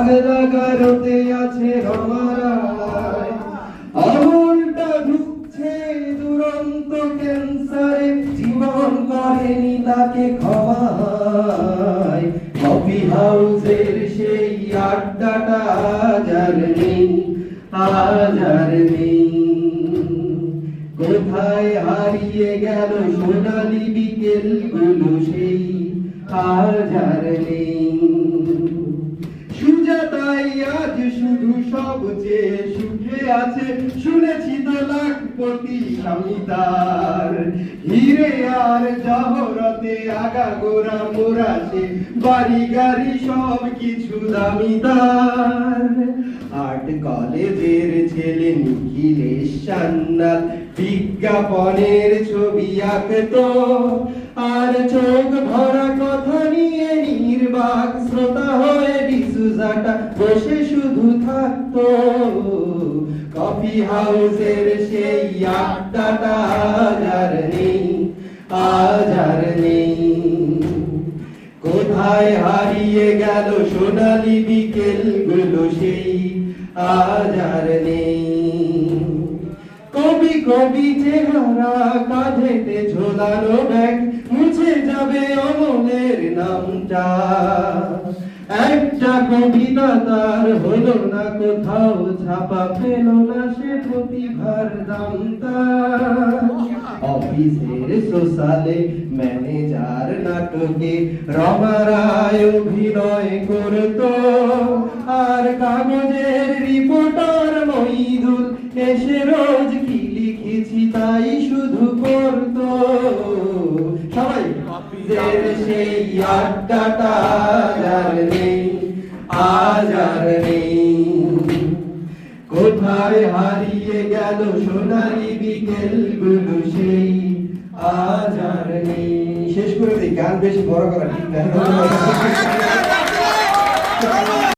পাগলা গারদে আছে রমারায়, অমনটা ঢুকছে দুরন্ত ক্যান্সারে, জীবন করেনি তাকে ক্ষমায়। কফি হাউসের সেই আড্ডাটা আজ আর নেই, আজ আর নেই। কোথায় হারিয়ে গেল সোনালি বিকেল গুলো সেই, আজ আর নেই। সুজাতাই আজ শুধু সবচেয়ে সুখে আছে, শুনেছি তো লাখপতি স্বামী তার। হিরে আর জহরতে আগাগোড়া মোরাসে, বাড়ি গাড়ি সব কিছু দামি তার। আর্ট কলেজের ছেলে নিখিলেশ সান্যাল বিজ্ঞাপনের ছবি আঁকতো, আর চোখ ভরা কথা নিয়ে নির্বাক শ্রোতা হয়ে ডিসুজাটা বসে শুধু থাকতো। কফি হাউসের সেই আড্ডাটা আজ আর নেই, আজ আর নেই। কোথায় হারিয়ে গেল সোনালি বিকেল গুলো সেই, আজ আর নেই। কবি কবি চেহারা, কাঁধেতে ঝোলানো ব্যাগ, মুছে যাবে অমলের নামটা। একটা কবিতা তার হলো না কোথাও ছাপা, পেল না সে প্রতিভার দামটা। অফিসের সোশ্যালে ম্যানেজার নাটকে রমারায় অভিনয় করতো, আর কাগজের রিপোর্টার মহিদুল এসে রোজ কি লিখেছি তাই শুধু করতো। সবাই অফিসের সেই আড্ডাটা আজ আর নেই, আজ আর নেই। কোথায় হারিয়ে গেল সোনালি বিকেল গুলো সেই, আজ আর নেই। শেষ করে দিই, গান বেশি বড় করা ঠিক না।